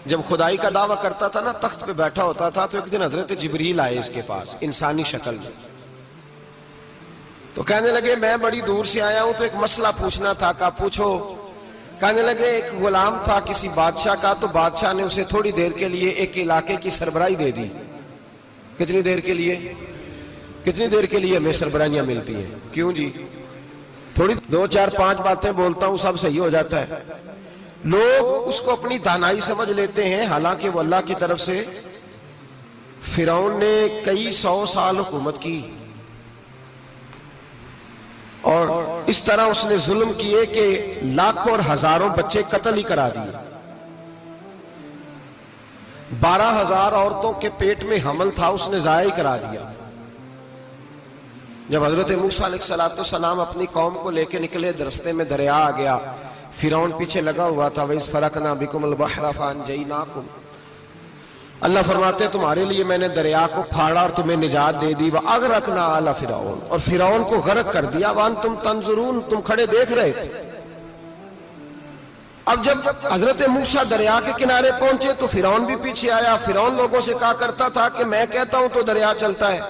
جب خدائی کا دعویٰ کرتا تھا نا تخت پہ بیٹھا ہوتا تھا تو ایک دن حضرت جبریل آئے اس کے پاس انسانی شکل میں. تو کہنے لگے میں بڑی دور سے آیا ہوں تو ایک مسئلہ پوچھنا تھا. کہا پوچھو. کہنے لگے ایک غلام تھا کسی بادشاہ کا, تو بادشاہ نے اسے تھوڑی دیر کے لیے ایک علاقے کی سربراہی دے دی. کتنی دیر کے لیے؟ کتنی دیر کے لیے ہمیں سربراہیاں ملتی ہیں؟ کیوں جی؟ تھوڑی 2 4 5 باتیں بولتا ہوں سب صحیح ہو جاتا ہے. لوگ اس کو اپنی دانائی سمجھ لیتے ہیں, حالانکہ وہ اللہ کی طرف سے. فرعون نے کئی 100 سال حکومت کی اور اس طرح اس نے ظلم کیے کہ لاکھوں اور ہزاروں بچے قتل ہی کرا دیے. 12,000 عورتوں کے پیٹ میں حمل تھا اس نے ضائع کرا دیا. جب حضرت موسیٰ علیہ السلام اپنی قوم کو لے کے نکلے, رستے میں دریا آ گیا, فرعون پیچھے لگا ہوا تھا. وَإِذْ فَرَقْنَا بِكُمُ الْبَحْرَ فَأَنْجَيْنَاكُمْ, اللہ فرماتے ہیں تمہارے لیے میں نے دریا کو پھاڑا اور تمہیں نجات دے دی. وَأَغْرَقْنَا آلَ فِرْعَوْنَ, اور فرعون کو غرق کر دیا. وَأَنْتُمْ تَنْظُرُونَ, تم کھڑے دیکھ رہے تھے. اب جب حضرت موسیٰ دریا کے کنارے پہنچے تو فرعون بھی پیچھے آیا. فرعون لوگوں سے کہا کرتا تھا کہ میں کہتا ہوں تو دریا چلتا ہے,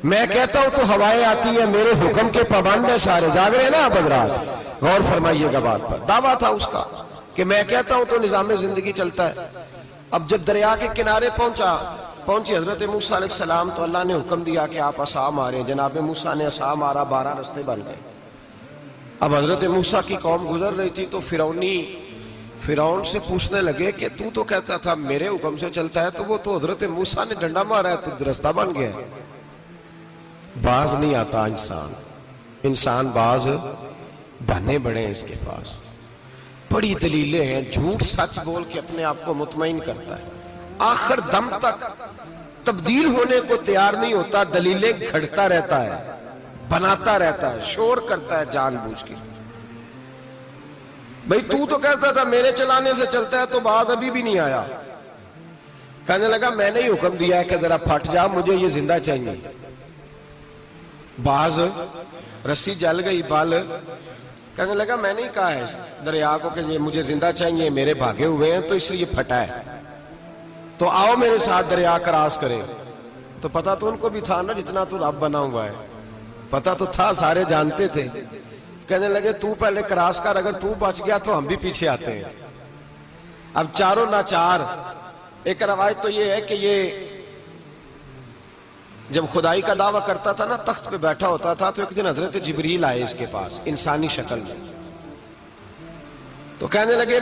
میں کہتا ہوں تو ہوائیں آتی ہیں, میرے حکم کے پابند ہیں سارے. جاگ رہے ہیں نا آپ حضرات؟ غور فرمائیے گا بات پر. دعویٰ تھا اس کا کہ میں کہتا ہوں تو نظام زندگی چلتا ہے. اب جب دریا کے کنارے پہنچی حضرت موسیٰ علیہ السلام تو اللہ نے حکم دیا کہ آپ عصا ماریں. جناب موسیٰ نے عصا مارا, 12 رستے بن گئے. اب حضرت موسیٰ کی قوم گزر رہی تھی تو فرعون سے پوچھنے لگے کہ تو کہتا تھا میرے حکم سے چلتا ہے, تو وہ تو حضرت موسیٰ نے ڈنڈا مارا ہے تو رستہ بن گیا ہے. باز نہیں آتا انسان باز بہنے بڑے ہیں اس کے پاس. بڑی دلیلیں ہیں, جھوٹ سچ بول کے اپنے آپ کو مطمئن کرتا ہے, آخر دم تک تبدیل ہونے کو تیار نہیں ہوتا. دلیلیں گھڑتا رہتا ہے, بناتا رہتا ہے, شور کرتا ہے جان بوجھ کے. بھئی تو کہتا تھا میرے چلانے سے چلتا ہے, تو باز ابھی بھی نہیں آیا. کہنے لگا میں نے ہی حکم دیا ہے کہ ذرا پھٹ جا, مجھے یہ زندہ چاہیے. باز رسی جل گئی بال. کہنے لگا میں نہیں کہا ہے دریا کو کہ یہ مجھے زندہ چاہیے, میرے بھاگے ہوئے ہیں تو اس لیے پھٹا ہے, تو آؤ میرے ساتھ دریا کراس کرے. تو پتا تو ان کو بھی تھا نا جتنا تو رب بنا ہوا ہے, پتا تو تھا, سارے جانتے تھے. کہنے لگے تو پہلے کراس کر, اگر تو بچ گیا تو ہم بھی پیچھے آتے ہیں. اب چاروں ناچار. ایک روایت تو یہ ہے کہ یہ جب خدائی کا دعویٰ کرتا تھا نا تخت پہ بیٹھا ہوتا تھا تو ایک دن حضرت جبریل آئے اس کے پاس انسانی شکل میں. تو کہنے لگے